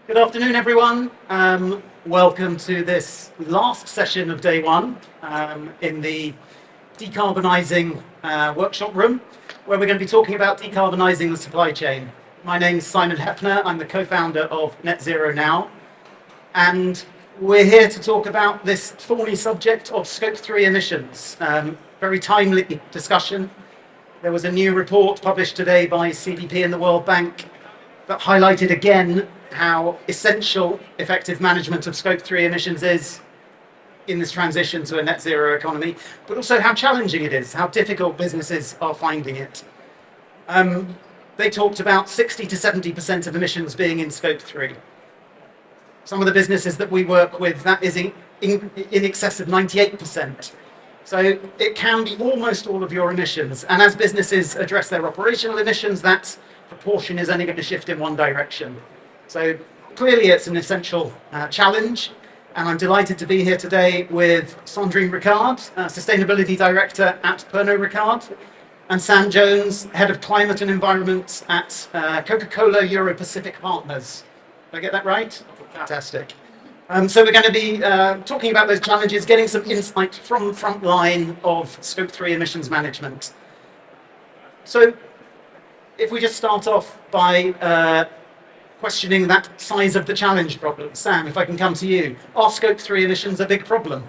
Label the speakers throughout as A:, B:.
A: Good afternoon, everyone. Welcome to this last session of day one in the Decarbonising workshop room, where we're going to be talking about decarbonising the supply chain. My name is Simon Hefner. I'm the co-founder of Net Zero Now, and we're here to talk about this thorny subject of Scope 3 emissions. Very timely discussion. There was a new report published today by CDP and the World Bank that highlighted again how essential effective management of Scope 3 emissions is in this transition to a net zero economy, but also how challenging it is, how difficult businesses are finding it. They talked about 60 to 70% of emissions being in Scope 3. Some of the businesses that we work with, that is in excess of 98%. So it can be almost all of your emissions. And as businesses address their operational emissions, that proportion is only going to shift in one direction. So clearly it's an essential challenge, and I'm delighted to be here today with Sandrine Ricard, Sustainability Director at Pernod Ricard, and Sam Jones, Head of Climate and Environment at Coca-Cola Euro-Pacific Partners. Did I get that right? Fantastic. So we're going to be talking about those challenges, getting some insight from the front line of Scope 3 emissions management. So if we just start off by questioning that size of the challenge problem. Sam, if I can come to you. Are Scope 3 emissions a big problem?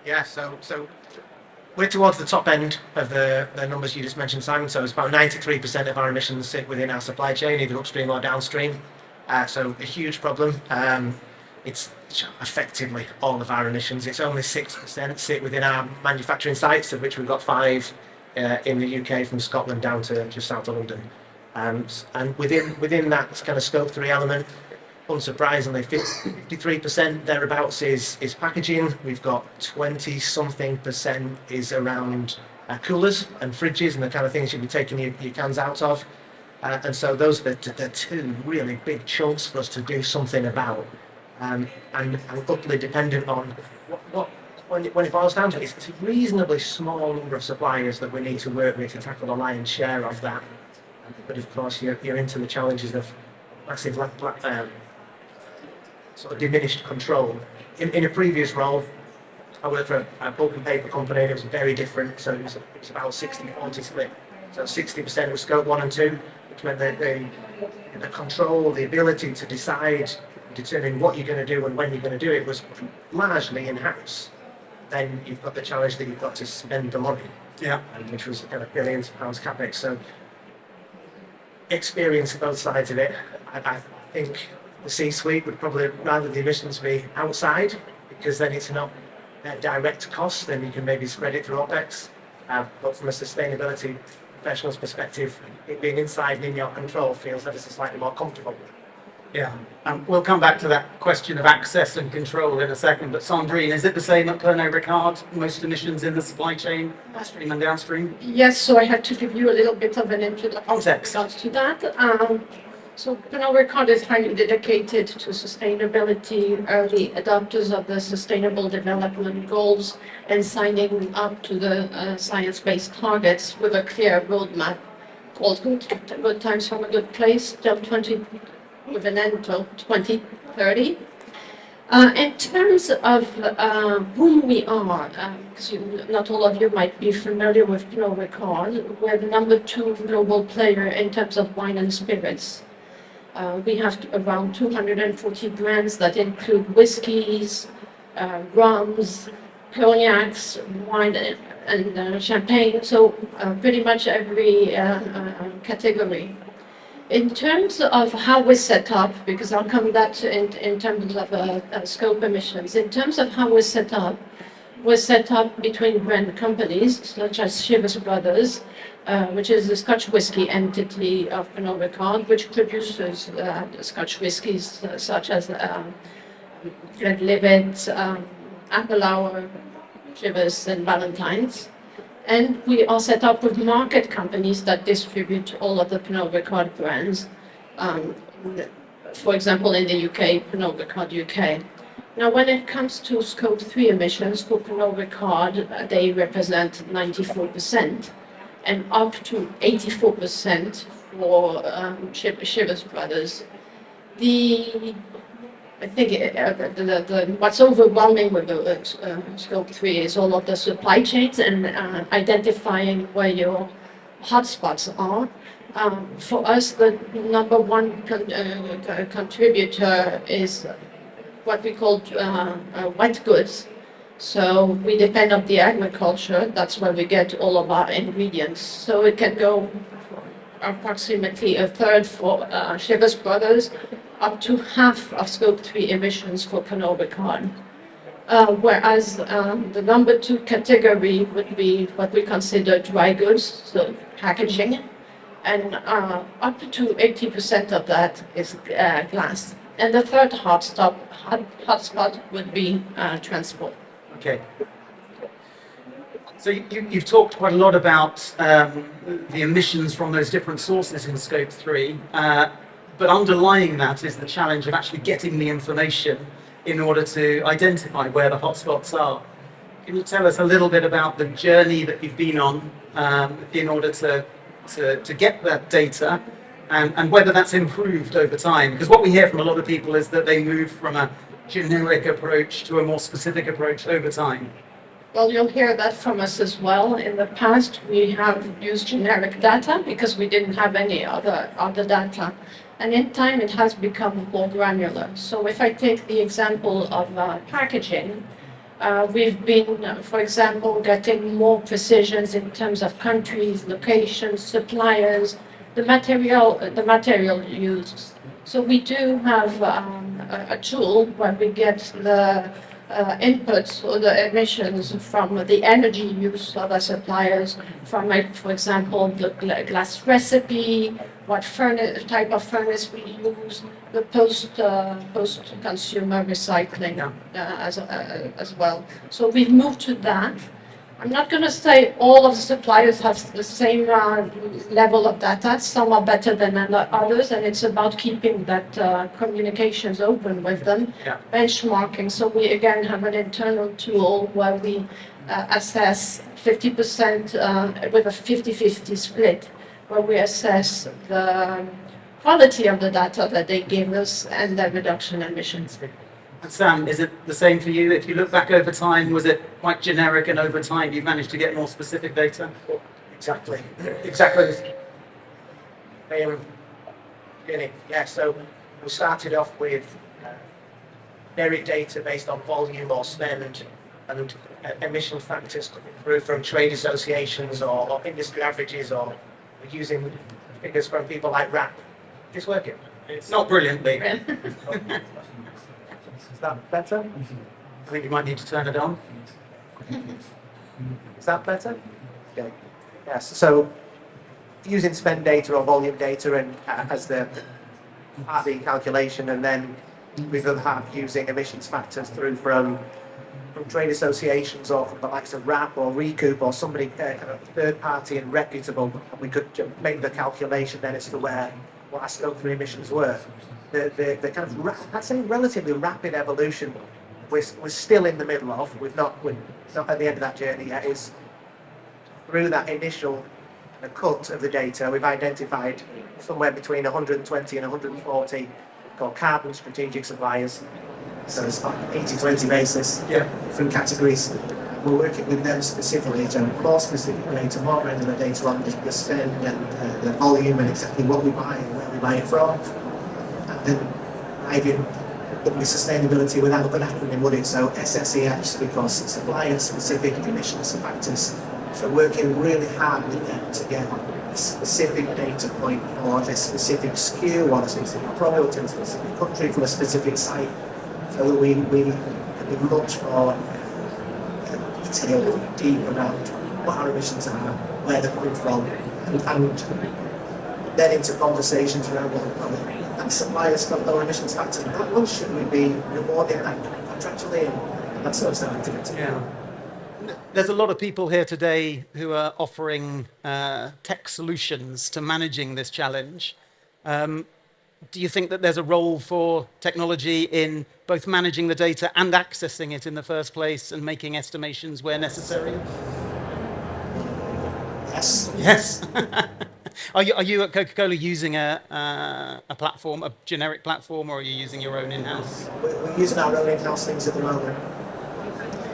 B: Yeah, so we're towards the top end of the numbers you just mentioned, Simon. So it's about 93% of our emissions sit within our supply chain, either upstream or downstream. So a huge problem. It's effectively all of our emissions. It's only 6% sit within our manufacturing sites, of which we've got 5 in the UK, from Scotland down to just south of London. And within that kind of Scope 3 element, unsurprisingly, 53% thereabouts is packaging. We've got 20-something% is around coolers and fridges and the kind of things you'll be taking your cans out of. And so those are the two really big chunks for us to do something about. And utterly dependent on when it boils down to it, it's a reasonably small number of suppliers that we need to work with to tackle the lion's share of that. But of course, you're into the challenges of massive sort of diminished control. In a previous role, I worked for a pulp and paper company, and it was very different. So it was about 60-40 split. So 60% was Scope 1 and 2, which meant that the control, the ability to decide, determine what you're going to do and when you're going to do it was largely in-house. Then you've got the challenge that you've got to spend the money, which was kind of billions of pounds capex. So experience both sides of it. I think the C-suite would probably rather the emissions be outside, because then it's not a direct cost, then you can maybe spread it through OPEX. But from a sustainability professional's perspective, it being inside and in your control feels ever so slightly more comfortable.
A: Yeah, we'll come back to that question of access and control in a second, but Sandrine, is it the same at Pernod Ricard, most emissions in the supply chain, upstream and downstream?
C: Yes, so I have to give you a little bit of an introduction
A: Context.
C: to that. So Pernod Ricard is highly dedicated to sustainability, early adopters of the Sustainable Development Goals, and signing up to the science-based targets with a clear roadmap called Good Times from a Good Place, with an end till 2030. In terms of whom we are, because not all of you might be familiar with Pernod Ricard, we're the number 2 global player in terms of wine and spirits. We have around 240 brands that include whiskies, rums, cognacs, wine and champagne, so pretty much every category. In terms of how we're set up, because I'll come back to in terms of scope emissions, in terms of how we're set up between brand companies such as Chivas Brothers, which is the Scotch whisky entity of Pernod Ricard, which produces Scotch whiskies such as Glenlivet, Applehour, Chivas and Valentine's. And we are set up with market companies that distribute all of the Pernod Ricard brands. For example, in the UK, Pernod Ricard UK. Now, when it comes to Scope 3 emissions for Pernod Ricard, they represent 94%, and up to 84% for Chivas Brothers. The I think what's overwhelming with the scope 3 is all of the supply chains and identifying where your hotspots are. For us, the number one contributor is what we call wet goods. So we depend on the agriculture. That's where we get all of our ingredients. So it can go approximately a third for Chivas Brothers, up to half of scope 3 emissions for Pernod Ricard. Whereas the number 2 category would be what we consider dry goods, so packaging, and up to 80% of that is glass. And the third hotspot would be transport.
A: Okay. So you've talked quite a lot about the emissions from those different sources in scope 3, but underlying that is the challenge of actually getting the information in order to identify where the hotspots are. Can you tell us a little bit about the journey that you've been on in order to get that data and whether that's improved over time? Because what we hear from a lot of people is that they move from a generic approach to a more specific approach over time.
C: Well, you'll hear that from us as well. In the past, we have used generic data because we didn't have any other data. And in time, it has become more granular. So if I take the example of packaging, we've been, for example, getting more precisions in terms of countries, locations, suppliers, the material used. So we do have a tool where we get the inputs or the emissions from the energy use of the suppliers, from, like, for example, the glass recipe, what type of furnace we use, the post-consumer recycling as well. So we've moved to that. I'm not going to say all of the suppliers have the same level of data. Some are better than others, and it's about keeping that communications open with them, benchmarking. So we again have an internal tool where we assess 50% with a 50-50 split, where we assess the quality of the data that they give us and the reduction in emissions.
A: And Sam, is it the same for you? If you look back over time, was it quite generic and over time you've managed to get more specific data?
B: Exactly. Yeah, so we started off with generic data based on volume or spend and emission factors coming through from trade associations or industry averages, or using figures from people like RAP. Is this working?
A: It's not brilliantly.
B: Is that better?
A: I think you might need to turn it on.
B: Is that better? Okay. Yes. So using spend data or volume data and as the part of the calculation, and then with the other half using emissions factors through from trade associations or from the likes of RAP or Recoup or somebody kind of third party and reputable. We could make the calculation then as to what our scope 3 emissions were. The kind of, I'd say, relatively rapid evolution we're still in the middle of. We're not at the end of that journey yet. Is through that initial cut of the data, we've identified somewhere between 120 and 140 called carbon strategic suppliers. So it's on an 80-20 basis, different categories. We're working with them specifically to more specifically to more granular data on the spend and the volume and exactly what we buy and where we buy it from. And then driving the sustainability without an acronym, would it? So SSEFs, because supplier specific emissions factors. So working really hard with them to get a specific data point for a specific SKU or a specific product in a specific country from a specific site, so that we can be much more detailed and deep around what our emissions are, where they're coming from, and then into conversations around and suppliers for lower emissions factors. That one should we be rewarding that contractually and that sort of stuff.
A: Yeah. There's a lot of people here today who are offering tech solutions to managing this challenge. Do you think that there's a role for technology in both managing the data and accessing it in the first place and making estimations where necessary?
B: Yes.
A: Yes. Are you at Coca-Cola using a platform, a generic platform, or are you using your own in-house?
B: We're using our own in-house things at the moment.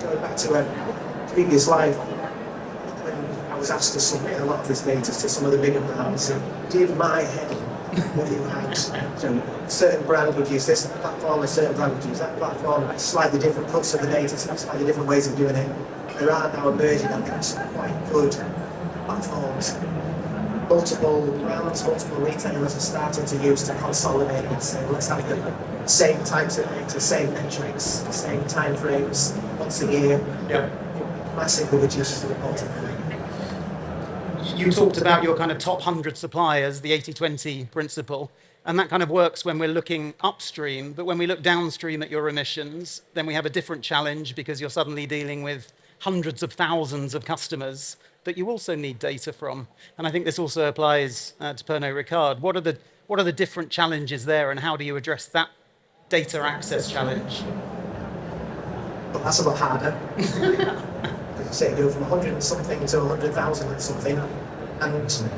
B: Going back to a previous life, when I was asked to submit a lot of this data to some of the bigger brands, and give my head what you had. So a certain brand would use this platform, a certain brand would use that platform, slightly different cuts of the data, slightly different ways of doing it. There are now emerging, I think, some quite good platforms. Multiple brands, multiple retailers are starting to use to consolidate and say, let's have the same types of data, same metrics, same time frames, once a year.
A: Yeah.
B: Massively reduces the reporting.
A: You talked about your kind of top 100 suppliers, the 80-20 principle, and that kind of works when we're looking upstream, but when we look downstream at your emissions, then we have a different challenge because you're suddenly dealing with hundreds of thousands of customers that you also need data from. And I think this also applies to Pernod Ricard. What are the different challenges there, and how do you address that data access challenge?
B: But that's a lot harder. Say go from 100 and something to 100,000 and something, and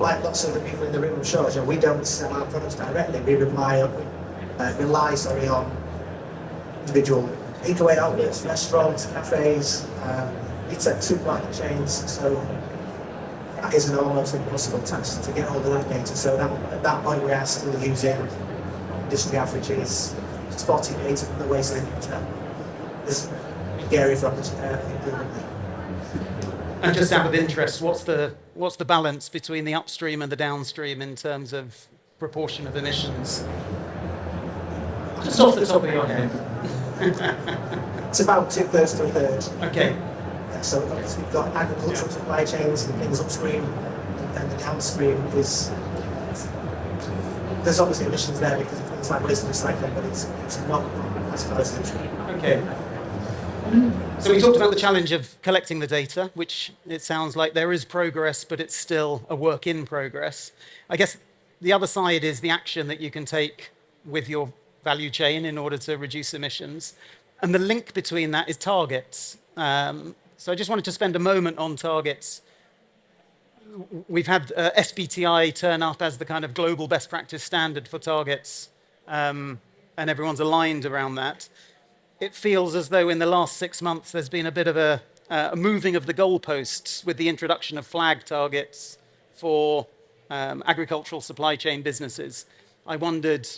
B: like lots of the people in the room, I'm sure, we don't sell our products directly. We rely on individual takeaway outlets, restaurants, cafes, retail supermarket chains. So that is an almost impossible task to get hold of that data. So at that point, we are still using industry averages, spotty data from the waste limit. There's a big area for improvement.
A: And just out of interest, what's the balance between the upstream and the downstream in terms of proportion of emissions? Just off the top of your head.
B: It's about 2/3 to 1/3.
A: Okay.
B: So we've got agricultural supply chains and things upstream, and then the downstream is, there's obviously emissions there because of things like waste recycling, but it's not as far as upstream.
A: Okay. So we talked about the challenge of collecting the data, which it sounds like there is progress, but it's still a work in progress. I guess the other side is the action that you can take with your value chain in order to reduce emissions. And the link between that is targets. So I just wanted to spend a moment on targets. We've had SBTI turn up as the kind of global best practice standard for targets, and everyone's aligned around that. It feels as though in the last 6 months there's been a bit of a moving of the goalposts with the introduction of flag targets for agricultural supply chain businesses. I wondered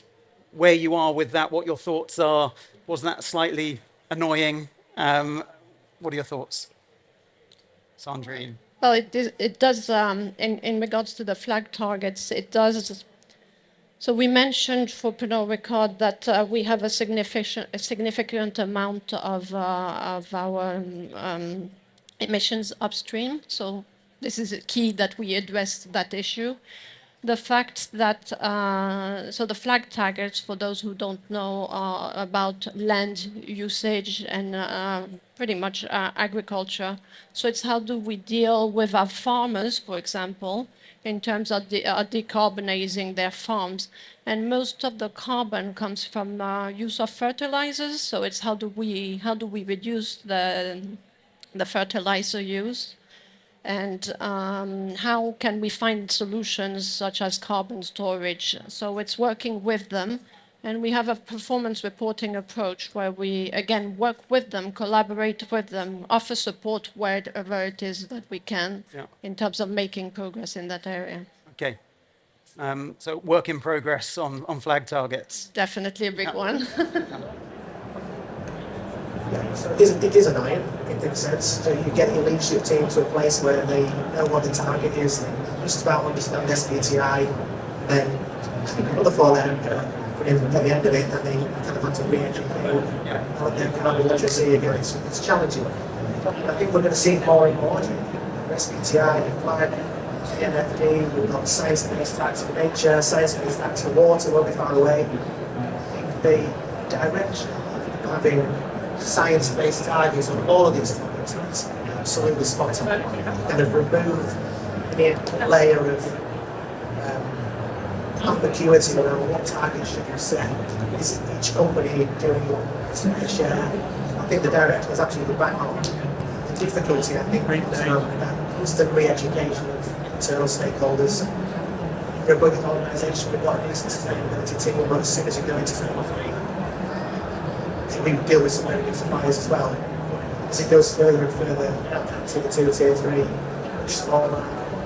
A: where you are with that, what your thoughts are. Was that slightly annoying? What are your thoughts? Sandrine?
C: Well, it does, in regards to the flag targets, it does. So we mentioned for Pernod Ricard that we have a significant amount of our emissions upstream. So this is key that we address that issue. The fact that, so the flag targets, for those who don't know, are about land usage and pretty much agriculture. So it's how do we deal with our farmers, for example, in terms of decarbonizing their farms. And most of the carbon comes from use of fertilizers. So it's how do we reduce the fertilizer use? And how can we find solutions such as carbon storage? So it's working with them. And we have a performance reporting approach where we, again, work with them, collaborate with them, offer support wherever it is that we can in terms of making progress in that area.
A: Okay. So work in progress on flag targets.
C: Definitely a big one.
B: So it is annoying in that sense. So you get your leadership team to a place where they know what the target is, they just about understand SBTI, then another fallout put in at the end of it, and they kind of have to re-educate their carbon literacy again. It's challenging. I think we're going to see more and more. SBTI, flag, NFD, we've got science-based tax for nature, science-based tax for water won't be far away. I think the direction of having science-based targets on all of these topics is absolutely spot on. Kind of remove any layer of ambiguity around what targets should you set. Is each company doing a share? I think the director is absolutely bang on. The difficulty, I think, is around that constant re-education of internal stakeholders. we're a working organisation, we've got a decent sustainability team, but as soon as you go into Scope 3, we deal with some very big suppliers as well. As it goes further and further out to the tier 3, much smaller,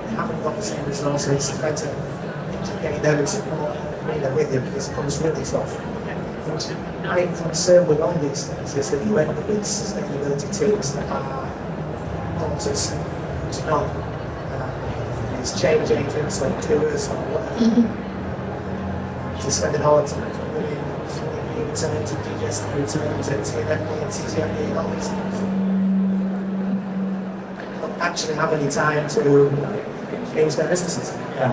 B: they haven't got the same resources, it's better getting them in support, bring them with you, because it comes really tough. My concern with all these things is that you end up with sustainability teams that are daughters to know. It's change agents or doers or whatever. To spend all the time doing returns and DGS returns and TNFD and TCFD and all these things. Don't actually have any time to change their businesses.
A: Yeah.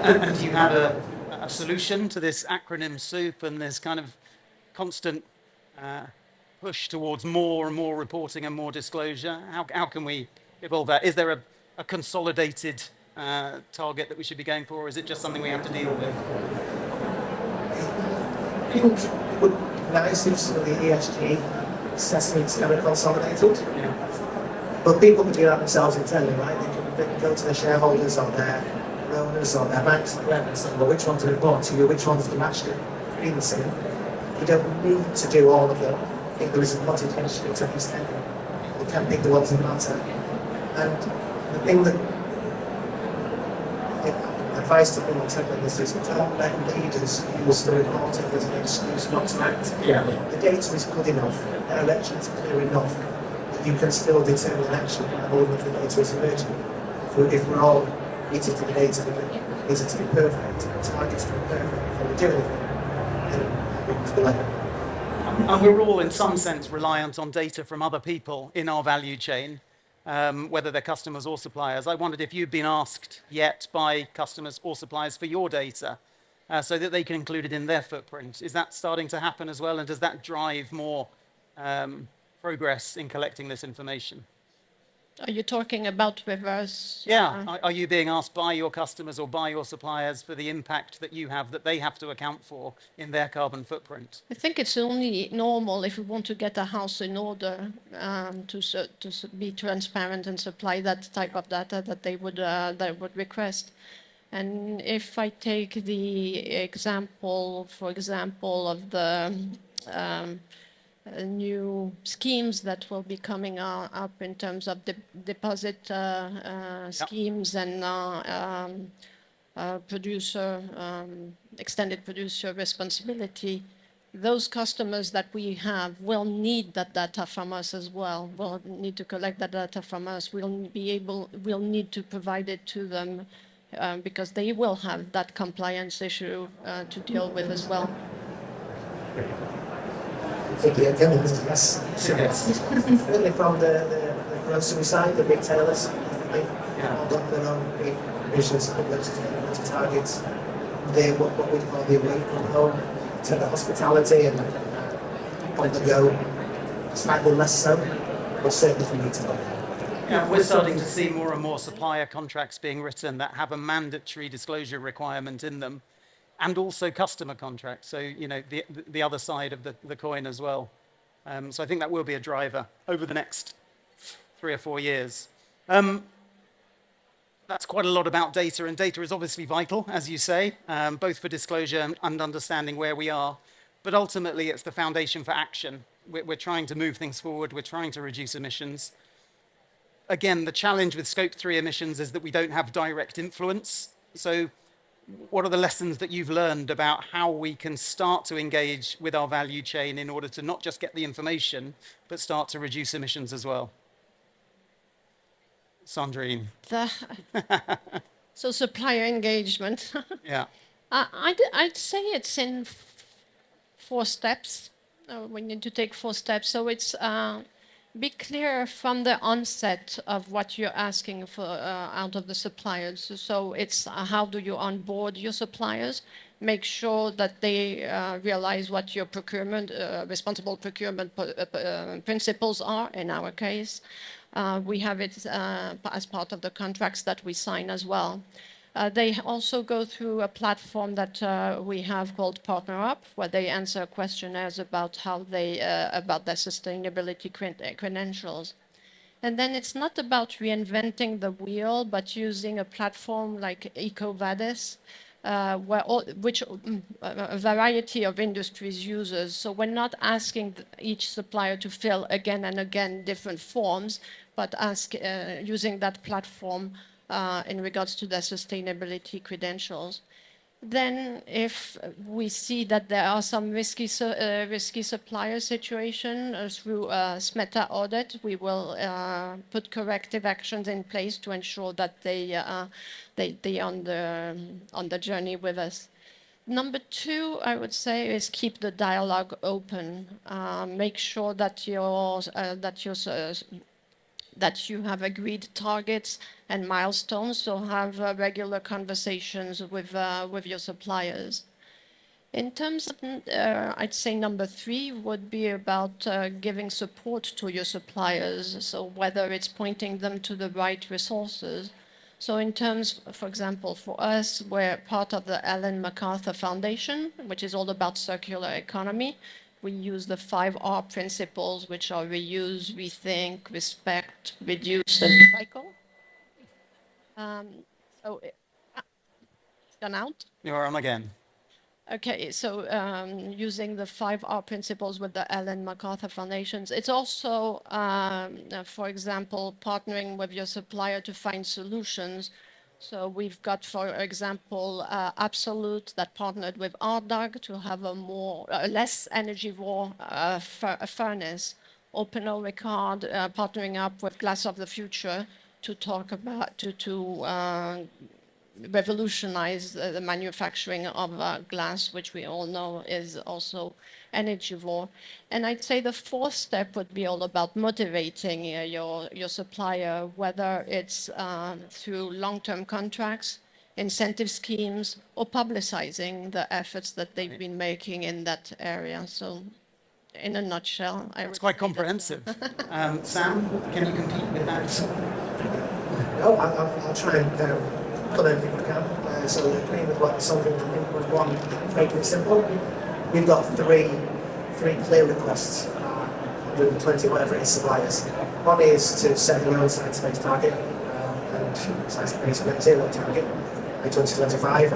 A: And do you have a solution to this acronym soup and this kind of constant push towards more and more reporting and more disclosure? How can we evolve that? Is there a consolidated target that we should be going for, or is it just something we have to deal with?
B: I think it would be nice if some of the ESG assessments kind of consolidated. Yeah. But people can do that themselves internally, right? They can go to their shareholders or their owners or their banks or whatever and say, well, which one to report to you, which ones do you match to? You don't need to do all of them. I think there is a potential to an extent. You can pick the ones that matter. And the thing that advice to people tackling this is don't let leaders use the reporting as an excuse not to act.
A: Yeah.
B: The data is good enough, the elections are clear enough, that you can still determine action by holding if the data is emerging. If we're all eating to the data, it needs it to be perfect, the targets to be perfect before we do anything, then we feel like
A: and we're all, in some sense, reliant on data from other people in our value chain. Whether they're customers or suppliers. I wondered if you've been asked yet by customers or suppliers for your data so that they can include it in their footprint. Is that starting to happen as well? And does that drive more progress in collecting this information?
C: Are you talking about reverse?
A: Yeah. Are you being asked by your customers or by your suppliers for the impact that you have, that they have to account for in their carbon footprint?
C: I think it's only normal if we want to get a house in order to be transparent and supply that type of data that they would request. And if I take the example, for example, of the new schemes that will be coming up in terms of deposit schemes and extended producer responsibility, those customers that we have will need that data from us as well. Will need to collect that data from us. We'll need to provide it to them because they will have that compliance issue to deal with as well.
B: Yes. Certainly from the grocery side, the retailers, all got their own big ambitions and sustainability targets. They what we call the away from home to the hospitality and on the go, slightly less so, but certainly for retail.
A: Yeah, we're starting to see more and more supplier contracts being written that have a mandatory disclosure requirement in them. And also customer contracts, so the other side of the coin as well. So I think that will be a driver over the next 3 or 4 years. That's quite a lot about data, and data is obviously vital, as you say, both for disclosure and understanding where we are. But ultimately, it's the foundation for action. We're trying to move things forward. We're trying to reduce emissions. Again, the challenge with Scope 3 emissions is that we don't have direct influence. So what are the lessons that you've learned about how we can start to engage with our value chain in order to not just get the information, but start to reduce emissions as well? Sandrine.
C: So supplier engagement.
A: Yeah.
C: I'd say it's in 4 steps. We need to take 4 steps. So it's be clear from the onset of what you're asking for out of the suppliers. So it's how do you onboard your suppliers? Make sure that they realize what your responsible procurement principles are. In our case, we have it as part of the contracts that we sign as well. They also go through a platform that we have called Partner Up, where they answer questionnaires about how about their sustainability credentials. And then it's not about reinventing the wheel, but using a platform like EcoVadis, which a variety of industries uses. So we're not asking each supplier to fill again and again different forms, but using that platform in regards to their sustainability credentials. Then, if we see that there are some risky supplier situation through a SMETA audit, we will put corrective actions in place to ensure that they on the journey with us. Number two, I would say, is keep the dialogue open. Make sure that that you have agreed targets and milestones, so have regular conversations with your suppliers. In terms of, I'd say number three would be about giving support to your suppliers, so whether it's pointing them to the right resources. So in terms, for example, for us, we're part of the Ellen MacArthur Foundation, which is all about circular economy. We use the 5R principles, which are reuse, rethink, respect, reduce, and recycle. So it's gone out.
A: You're on again.
C: Okay, so using the 5R principles with the Ellen MacArthur Foundations, it's also, for example, partnering with your supplier to find solutions. So we've got, for example, Absolute that partnered with RDOG to have a less energy raw furnace. Or Pernod Ricard partnering up with Glass of the Future to talk about revolutionize the manufacturing of glass, which we all know is also energivore. And I'd say the fourth step would be all about motivating your supplier, whether it's through long-term contracts, incentive schemes, or publicizing the efforts that they've been making in that area. So in a nutshell,
A: it's quite comprehensive. Sam, can you compete with that?
B: No, I'll try and pull anything I can. So agree with what something I think was one, making it simple. We've got three clear requests, 120 whatever it is suppliers. One is to set their own science-based target, and science-based net zero target by 2025.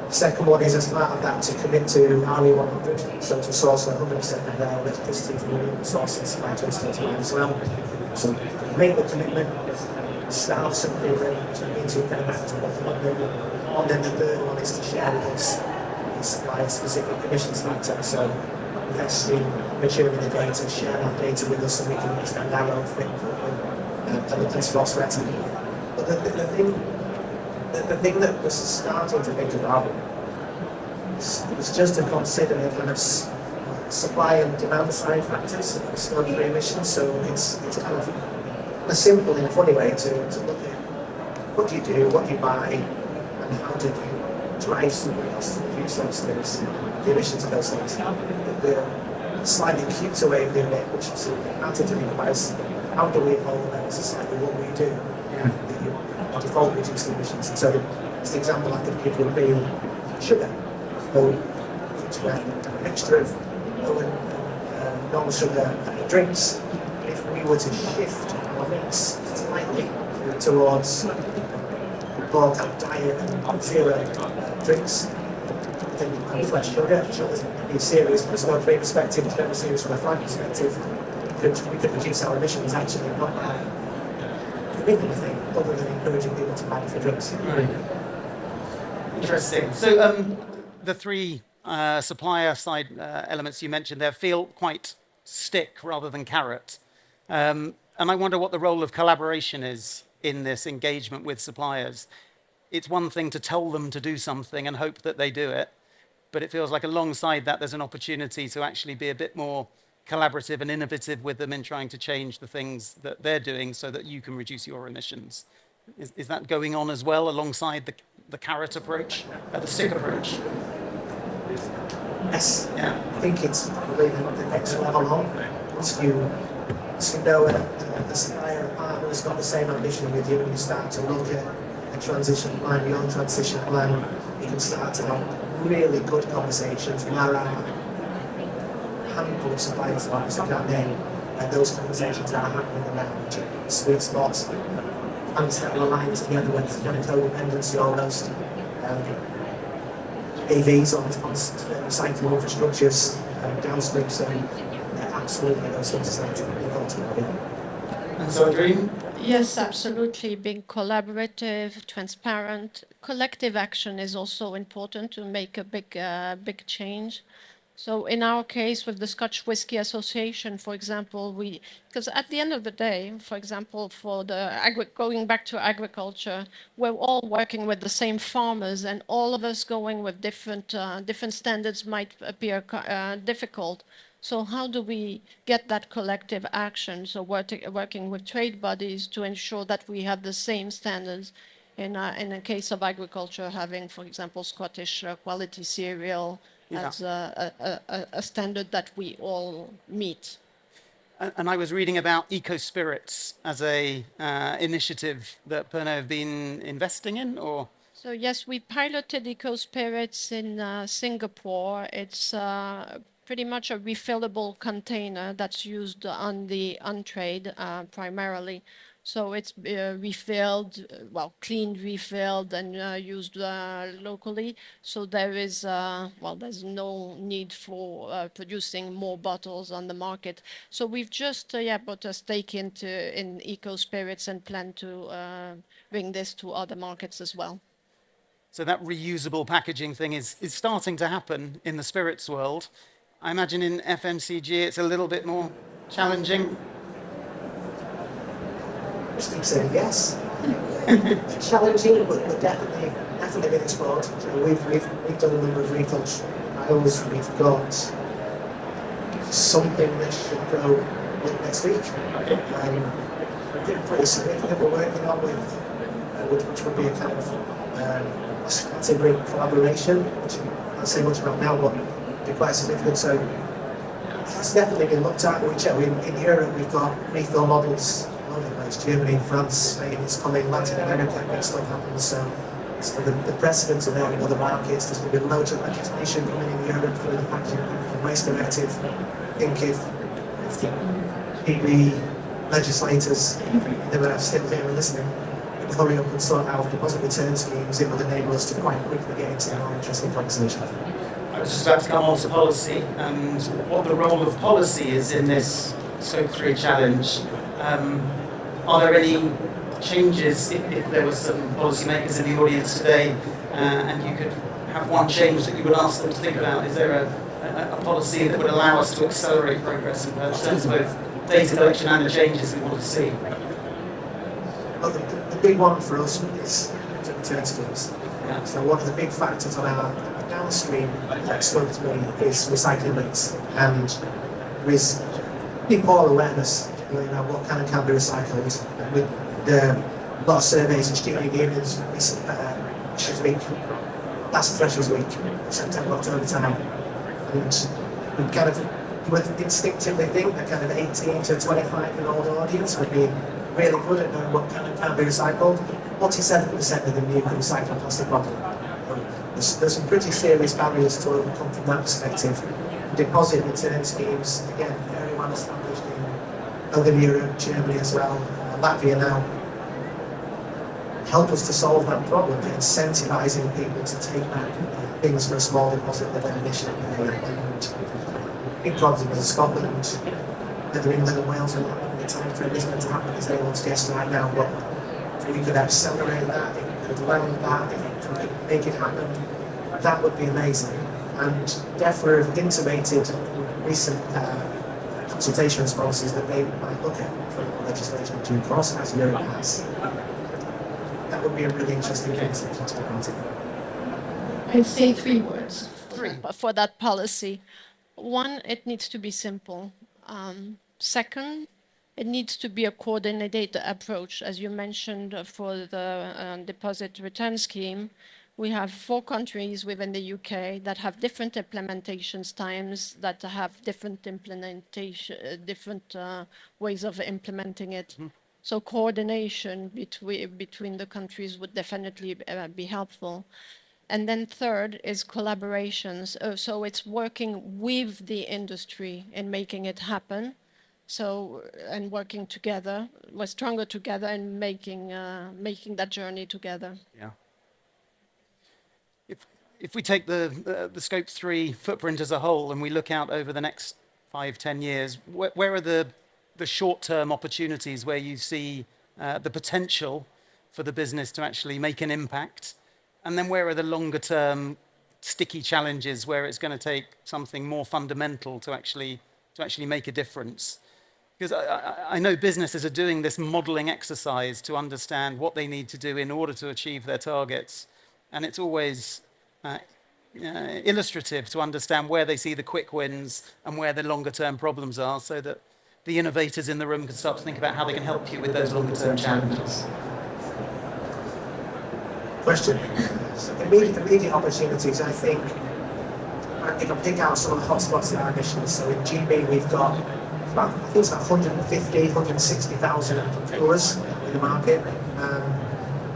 B: Second one is as part of that to commit to RE100, so to source 100% of their electricity from renewable sources by 2025 as well. So make the commitment, start something to kind of act on what they want to do. And then the third one is to share with us supplier specific emissions factor. So invest in maturing the data, share that data with us so we can understand our own footprint and source better. But the thing that we're starting to think about is just to consider kind of supply and demand side factors of Scope 3 emissions. So it's kind of a simple in a funny way to look at what do you do, what do you buy, and how do you drive somebody else to reduce those things, the emissions of those things. The slightly cuter way of doing it, which is hard to think about, is how do we evolve as a society, what we do? The default reducing emissions. And so the example I could give would be sugar. So it's a mixture of low and non-sugar drinks. If we were to shift our mix slightly towards more kind of diet and zero drinks, then with less sugar, sugar's pretty serious from a Scope 3 perspective, it's very serious from a flight perspective. We could reduce our emissions actually, not by committing anything other than encouraging people to buy for drinks.
A: Right. Interesting. So the three supplier side elements you mentioned there feel quite stick rather than carrot. And I wonder what the role of collaboration is in this engagement with suppliers. It's one thing to tell them to do something and hope that they do it, but it feels like alongside that there's an opportunity to actually be a bit more collaborative and innovative with them in trying to change the things that they're doing so that you can reduce your emissions. Is that going on as well alongside the carrot approach, the stick approach?
B: Yes,
A: Yeah.
B: I think it's probably the next level on. Once you know a supplier or partner has got the same ambition with you and you start to look at a transition plan, your transition plan, you can start to have really good conversations. There are a handful of suppliers I can't name those conversations are happening around sweet spots, plants that will align together with kind of co-dependency almost. AVs on recycling infrastructures downstream, so absolutely those things are starting to evolve together.
A: And so, Dream?
C: Yes, absolutely. Being collaborative, transparent, collective action is also important to make a big change. So in our case, with the Scotch Whisky Association, for example, because at the end of the day, for example, for going back to agriculture, we're all working with the same farmers, and all of us going with different standards might appear difficult. So how do we get that collective action? So working with trade bodies to ensure that we have the same standards. In the case of agriculture, having, for example, Scottish quality cereal as a standard that we all meet.
A: And I was reading about eco spirits as a initiative that Pernod have been investing in, or?
C: So yes, we piloted eco spirits in Singapore. It's pretty much a refillable container that's used on the on-trade primarily. So it's refilled, cleaned, refilled, and used locally. So there's no need for producing more bottles on the market. So we've just put a stake in eco spirits and plan to bring this to other markets as well.
A: So that reusable packaging thing is starting to happen in the spirits world. I imagine in FMCG it's a little bit more challenging.
B: Just keep saying yes. Challenging, but definitely been explored. So we've done a number of refill trials. We've got something that should go next week. Pretty significant we're working on which would be a kind of that's a great collaboration, which I can't say much about now, but it'd be quite significant. So it's definitely been looked at. In Europe we've got refill models all over the place. Germany, France, Spain is coming, Latin America, big stuff happens. So the precedents are there in other markets. There's going to be loads of legislation coming in Europe for the Packaging Waste Directive. I think if the PB legislators, they were still here and listening, hurry up and sort out deposit return schemes, it would enable us to quite quickly get into the more interesting conversation.
A: I was just about to come on to policy and what the role of policy is in this Scope 3 challenge. Are there any changes, if there were some policymakers in the audience today, and you could have one change that you would ask them to think about? Is there a policy that would allow us to accelerate progress in terms of both data collection and the changes we want to see?
B: Well, the big one for us is return schemes.
A: Yeah.
B: So one of the big factors on our downstream Scope 3 is recycling rates, and there is big poor awareness about what can and can't be recycled. With a lot of surveys and student unions this week, last Freshers Week, September, October time, and we kind of would instinctively think that kind of 18 to 25-year-old audience would be really good at knowing what can and can't be recycled. 47% of them knew could recycle a plastic bottle. There's some pretty serious barriers to overcome from that perspective. Deposit return schemes, again, very well established in Northern Europe, Germany as well, Latvia now. Help us to solve that problem by incentivising people to take back things for a small deposit that they initially pay. And big problems in Scotland, whether England and Wales are not having the time frame is meant to happen as anyone's guess right now, but if we could accelerate that, if we could land that, if we could make it happen, that would be amazing. And DEFRA have intimated recent consultation responses that they might look at for legislation in due course, as Europe has. That would be a really interesting conversation to be part of.
C: I'd say 3 words for that policy. 1, it needs to be simple. Second, it needs to be a coordinated approach. As you mentioned, for the deposit return scheme, we have 4 countries within the UK that have different implementations times, that have different ways of implementing it. So coordination between the countries would definitely be helpful. And then third is collaborations. So it's working with the industry in making it happen. So, and working together, we're stronger together and making that journey together.
A: Yeah. If we take the Scope 3 footprint as a whole and we look out over the next 5, 10 years, where are the short-term opportunities where you see the potential for the business to actually make an impact? And then where are the longer-term sticky challenges where it's going to take something more fundamental to actually make a difference? Because I know businesses are doing this modeling exercise to understand what they need to do in order to achieve their targets. And it's always uh, illustrative to understand where they see the quick wins and where the longer term problems are so that the innovators in the room can start to think about how they can help you with those longer term challenges.
B: Question. So immediate opportunities, I think, if I pick out some of the hotspots in our emissions, so in GB we've got I think it's about 150, 160,000 brewers in the market.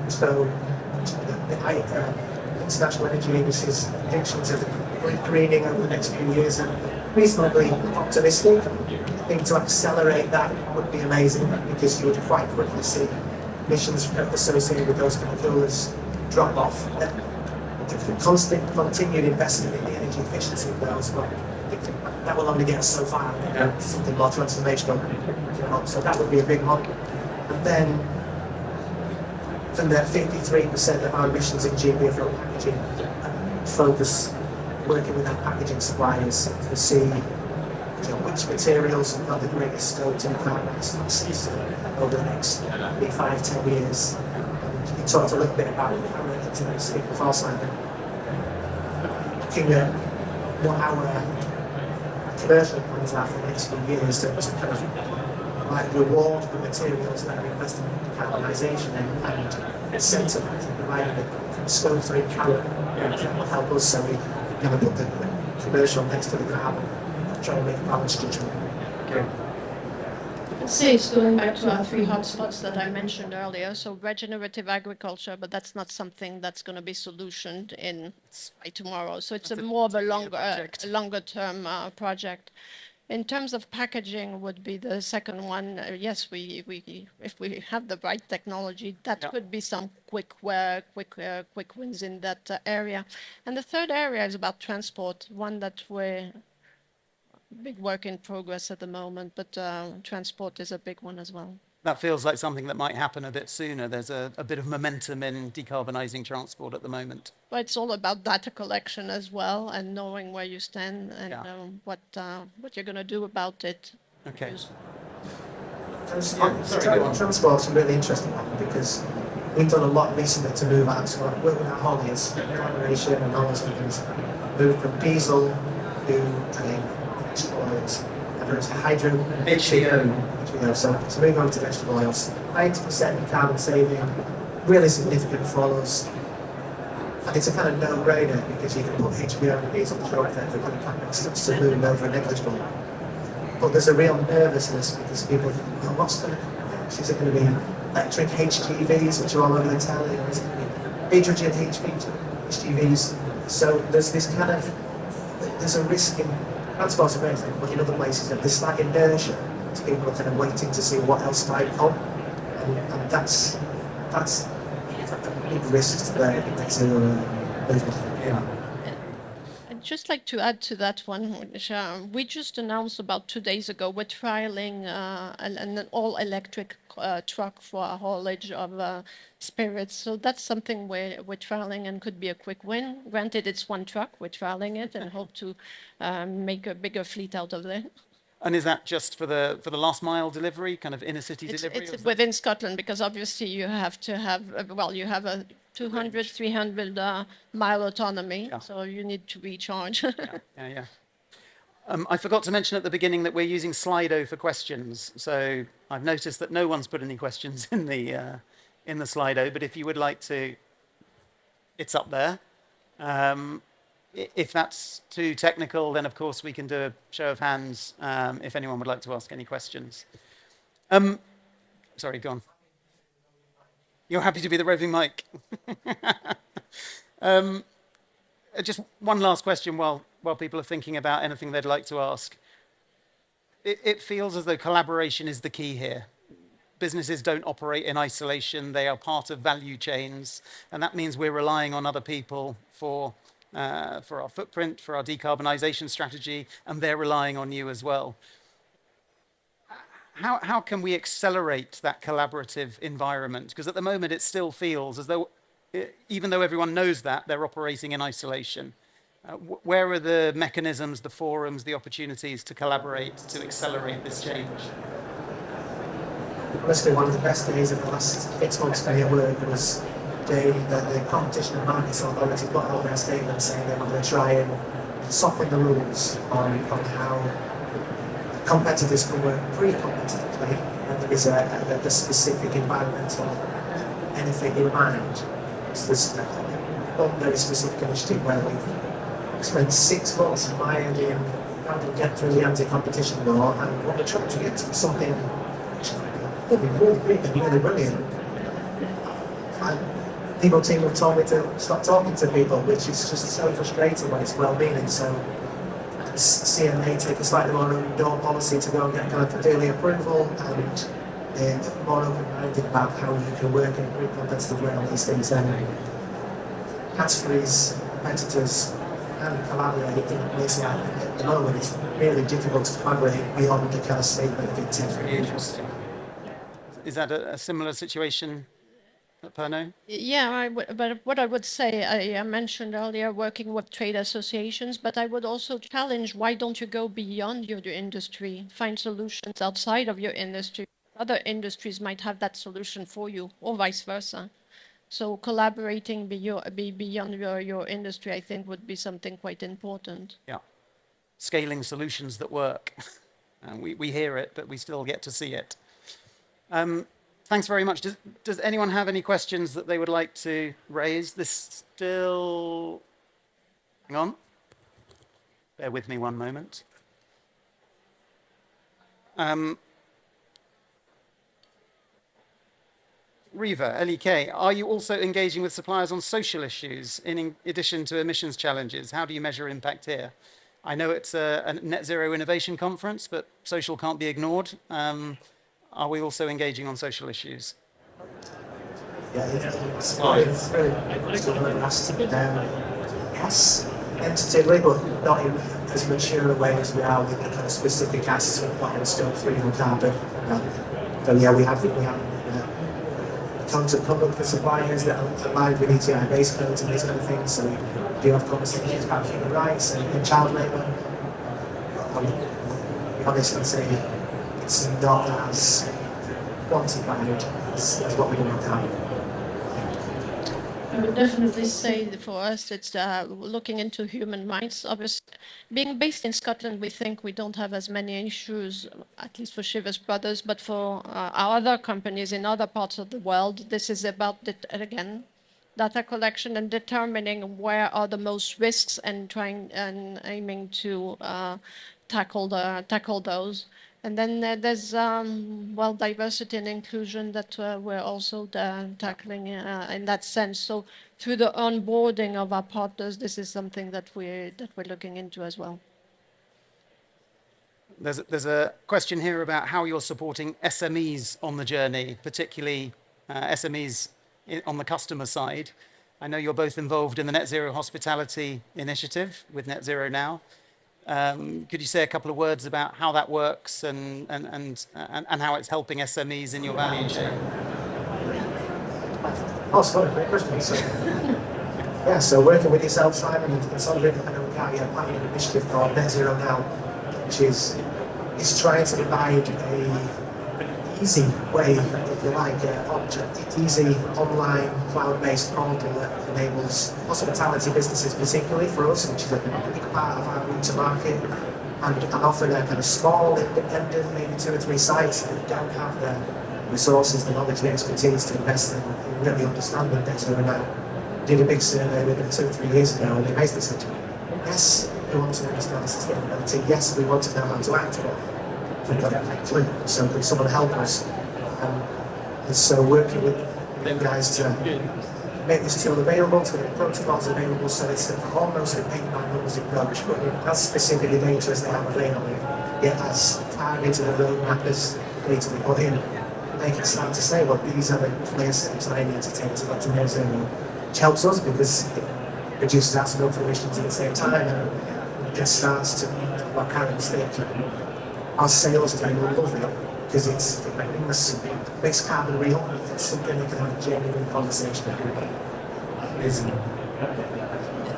B: So the International Energy Agency's predictions of the greening over the next few years are reasonably optimistic. I think to accelerate that would be amazing because you would quite quickly see emissions associated with those chemicals drop off. The constant continued investment in the energy efficiency of those, but that will only get us so far. Something more transformational. So that would be a big one. And then from that 53% of our emissions in GB from packaging, focus working with our packaging suppliers to see which materials have got the greatest scope to decarbonise fastest over the next maybe 5-10 years. And you talked a little bit about our internet sleep before, Simon. Looking at what our commercial plans are for the next few years to kind of reward the materials that are invested in decarbonisation and incentivise and provide the scope 3 carbon that will help us so we kind of put the commercial next to the carbon and try and make a balanced judgment. Okay.
C: I'd say it's going back to our 3 hotspots that I mentioned earlier. So regenerative agriculture, but that's not something that's going to be solutioned by tomorrow. So it's more of a longer term project. In terms of packaging, would be the second one. Yes, if we have the right technology, that could be some quick wins in that area. And the third area is about transport, one that we're big work in progress at the moment, but transport is a big one as well.
A: That feels like something that might happen a bit sooner. There's a bit of momentum in decarbonising transport at the moment.
C: But it's all about data collection as well and knowing where you stand and what you're going to do about it.
A: Okay.
B: Transport's a really interesting one because we've done a lot recently to move out. So work with our hauliers, collaboration and all those things. Move from diesel to vegetable oils, whether it's hydro, HVO. So to move on to vegetable oils, 90% carbon saving, really significant for us. And it's a kind of no-brainer because you can put HBO and diesel truck that they're going to come next to moving over negligible. But there's a real nervousness because people think, well, what's going to happen? Is it going to be electric HGVs, which are all over the telly, or is it going to be hydrogen HGVs? So there's this kind of, there's a risk in transport's amazing, but in other places there's like inertia. So people are kind of waiting to see what else might come, and that's a big risk to the net zero movement.
A: Yeah.
C: I'd just like to add to that one, which we just announced about 2 days ago. We're trialing an all-electric truck for a haulage of spirits. So that's something we're trialing and could be a quick win. Granted, it's one truck. We're trialing it and hope to make a bigger fleet out of it.
A: And is that just for the last mile delivery, kind of inner city delivery?
C: It's within Scotland because obviously you have to have, you have a 200, 300 mile autonomy, so you need to recharge.
A: Yeah. I forgot to mention at the beginning that we're using Slido for questions. So I've noticed that no one's put any questions in the Slido, but if you would like to, it's up there. If that's too technical, then of course we can do a show of hands if anyone would like to ask any questions. Sorry, go on. You're happy to be the roving mic. Just one last question while people are thinking about anything they'd like to ask. it feels as though collaboration is the key here. Businesses don't operate in isolation. They are part of value chains, and that means we're relying on other people for our footprint, for our decarbonisation strategy, and they're relying on you as well. How can we accelerate that collaborative environment? Because at the moment it still feels as though, even though everyone knows that, they're operating in isolation. Where are the mechanisms, the forums, the opportunities to collaborate, to accelerate this change?
D: Honestly, one of the best days of the last 6 months for me at work was the Competition and Markets Authority put out their statement saying they were going to try and soften the rules on how competitors can work pre-competitively, and there is a specific environmental benefit in mind. So there's one very specific initiative where we've spent 6 months ironing how to get through the anti-competition law, and what we're trying to get to is something really big and really brilliant. And people team have told me to stop talking to people, which is just so frustrating when it's well-meaning. So CMA take a slightly more open door policy to go and get kind of daily approval, and they're more open-minded about how you can work in a group competitive way on these things. And categories, competitors, and collaborate in a place like at the moment. It's really difficult to collaborate beyond the kind of statement of intent.
A: Really interesting. Is that a similar situation at Pernod?
C: Yeah, but what I would say, I mentioned earlier working with trade associations, but I would also challenge, why don't you go beyond your industry, find solutions outside of your industry? Other industries might have that solution for you, or vice versa. So collaborating beyond your industry, I think, would be something quite important.
A: Yeah. Scaling solutions that work. And we hear it, but we still get to see it. Thanks very much. Does anyone have any questions that they would like to raise? This still... Hang on. Bear with me one moment. Riva, LEK, are you also engaging with suppliers on social issues in addition to emissions challenges? How do you measure impact here? I know it's a net zero innovation conference, but social can't be ignored. Are we also engaging on social issues?
D: It's very yes, tentatively, but not in as mature a way as we are with the kind of specific asks we've got in Scope 3 and carbon. So yeah, we have codes of conduct for suppliers that are aligned with ETI-based codes and these kind of things. So we do have conversations about human rights and child labour. I'll be honest and say it's not as quantified as what we do in carbon.
C: I would definitely say that for us, it's looking into human rights. Obviously, being based in Scotland, we think we don't have as many issues, at least for Shivers Brothers, but for our other companies in other parts of the world, this is about, again, data collection and determining where are the most risks and trying and aiming to tackle those. And then there's diversity and inclusion that we're also tackling in that sense. So through the onboarding of our partners, this is something that we're looking into as well.
A: There's a question here about how you're supporting SMEs on the journey, particularly SMEs on the customer side. I know you're both involved in the Net Zero Hospitality Initiative with Net Zero Now. Could you say a couple of words about how that works and how it's helping SMEs in your value chain?
D: Oh, it's a great question. So working with yourself, Simon, and some of it, I know we got an initiative called Net Zero Now, which is trying to provide a easy way, if you like, easy online cloud-based portal that enables hospitality businesses, particularly for us, which is a big part of our route to market, and often a kind of small, independent, maybe 2 or 3 sites that don't have the resources, the knowledge, the expertise to invest in and really understand what Net Zero Now. Did a big survey with them 2 or 3 years ago, and they basically said, yes, we want to understand sustainability, yes, we want to know how to act, we've got a clue, so can someone help us? And so working with you guys to make this tool available, to make protocols available, so it's almost a paint by numbers approach, but as specific data as they have available, yet as targets and the roadmap as data we put in, they can start to say, well, these are the clear steps that I need to take to get to net zero, which helps us because it reduces our scope emissions at the same time, and it starts to, what Karen said, our sales team will love it because it makes carbon real. It's something we can have a genuine conversation about.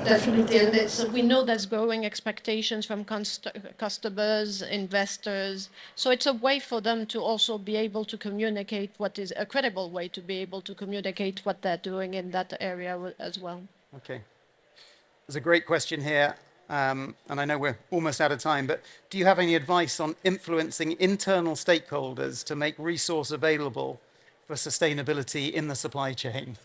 C: Definitely, and we know there's growing expectations from customers, investors. So it's a way for them to also be able to communicate what is a credible way to be able to communicate what they're doing in that area as well.
A: Okay. There's a great question here, and I know we're almost out of time, but do you have any advice on influencing internal stakeholders to make resource available for sustainability in the supply chain?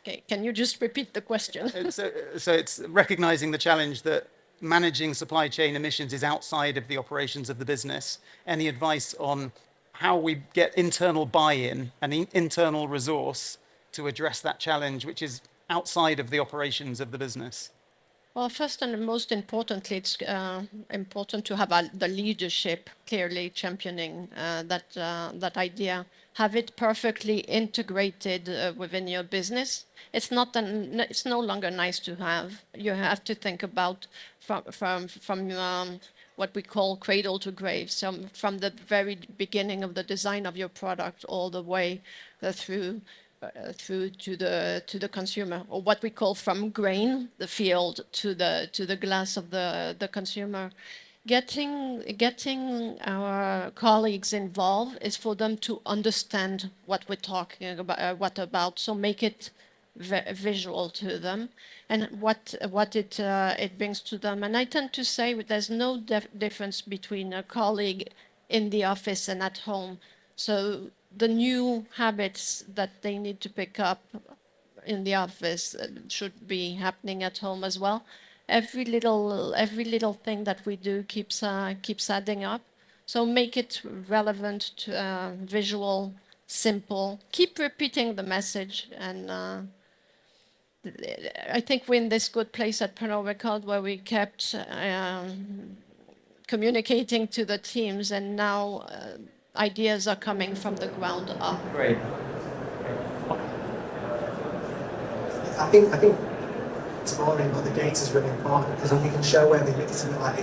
C: Okay, can you just repeat the question?
A: So it's recognizing the challenge that managing supply chain emissions is outside of the operations of the business. Any advice on how we get internal buy-in and internal resource to address that challenge, which is outside of the operations of the business?
C: Well, first and most importantly, it's important to have the leadership clearly championing that idea. Have it perfectly integrated within your business. It's no longer nice to have. You have to think about from what we call cradle to grave. So from the very beginning of the design of your product all the way through to the consumer, or what we call from grain, the field, to the glass of the consumer. Getting our colleagues involved is for them to understand what we're talking about, so make it visual to them and what it brings to them. And I tend to say there's no difference between a colleague in the office and at home. So the new habits that they need to pick up in the office should be happening at home as well. Every little thing that we do keeps adding up. So make it relevant, visual, simple. Keep repeating the message, and I think we're in this good place at Pernod Ricard where we kept communicating to the teams, and now ideas are coming from the ground up.
A: Great.
D: I think it's boring, but the data is really important because if you can show where it's like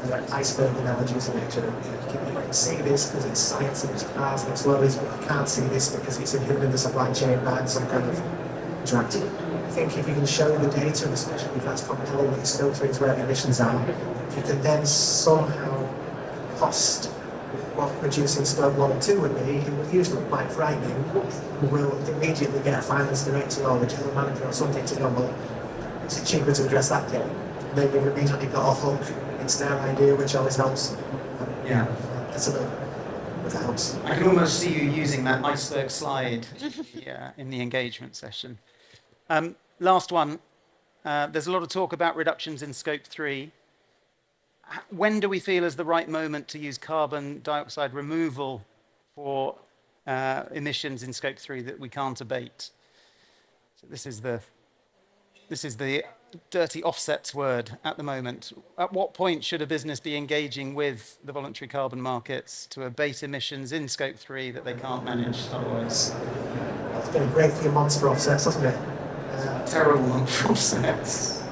D: the iceberg analogies in nature. You can see this because it's science and it's cars and it's lorries, but you can't see this because it's in the supply chain by some kind of interaction. I think if you can show the data, and especially if that's compelling, that it's filtering to where the emissions are, if you can then somehow cost what reducing scope 1 and 2 would be, usually quite frightening, we'll immediately get a finance director or the general manager or something to go, well, is it cheaper to address that thing? Then you've immediately got a hook, it's their idea, which always helps.
A: Yeah.
D: That's a little, if that helps.
A: I can almost see you using that iceberg slide in the engagement session. Last one. There's a lot of talk about reductions in scope 3. When do we feel is the right moment to use carbon dioxide removal for emissions in scope 3 that we can't abate? So this is the dirty offsets word at the moment. At what point should a business be engaging with the voluntary carbon markets to abate emissions in scope 3 that they can't manage otherwise?
D: It's been a great few months for offsets, hasn't it?
A: Terrible month for offsets.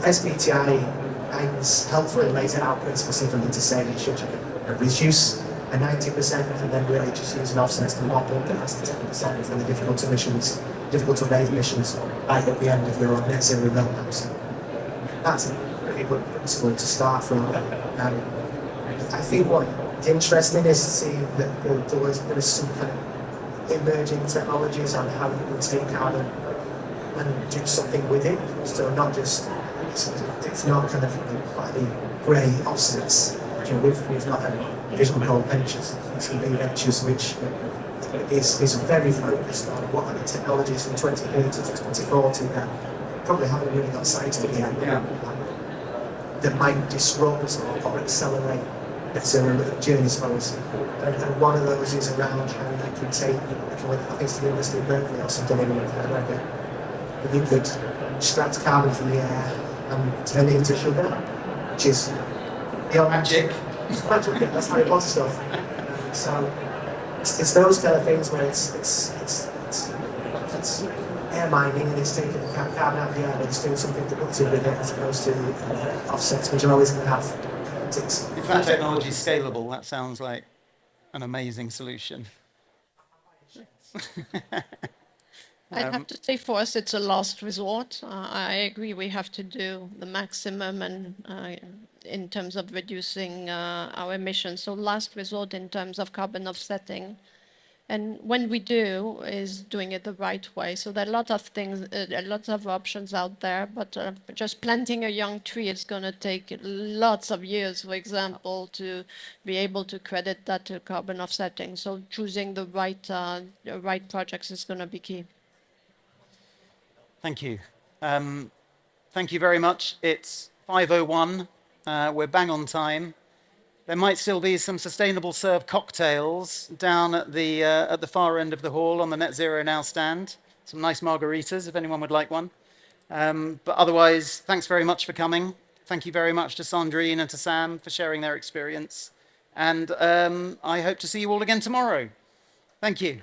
D: SBTi helpfully lays it out pretty specifically to say that you should reduce a 90% and then really just use an offsets to mop up the rest of 10% for the difficult to abate emissions right at the end of your net zero roadmaps. That's a pretty good principle to start from. I think what's interesting is seeing that there is some kind of emerging technologies on how you can take carbon and do something with it. So not just it's not kind of slightly grey offsets. You know, we've got a division called Ventures, ECB Ventures, which is very focused on what are the technologies from 2030 to 2040 that probably haven't really got cited yet. That might disrupt or accelerate net zero journeys for us. And one of those is around how you can take, I think it's the University of Berkeley or something in America, if you could extract carbon from the air, and turning into sugar, which is the
A: Magic.
D: Magic, yeah, that's Harry Potter stuff. So it's those kind of things where it's air mining and it's taking the carbon out of the air, but it's doing something productive with it as opposed to offsets, which are always going to have politics.
A: If that technology is scalable, that sounds like an amazing solution.
C: I'd have to say for us it's a last resort. I agree we have to do the maximum and in terms of reducing our emissions. So last resort in terms of carbon offsetting. And when we do, is doing it the right way. So there are a lot of things, lots of options out there, but just planting a young tree is going to take lots of years, for example, to be able to credit that to carbon offsetting. So choosing the right projects is going to be key.
A: Thank you. Thank you very much. It's 5:01. We're bang on time. There might still be some sustainable serve cocktails down at the far end of the hall on the Net Zero Now stand. Some nice margaritas if anyone would like one. But otherwise, thanks very much for coming. Thank you very much to Sandrine and to Sam for sharing their experience. And I hope to see you all again tomorrow. Thank you.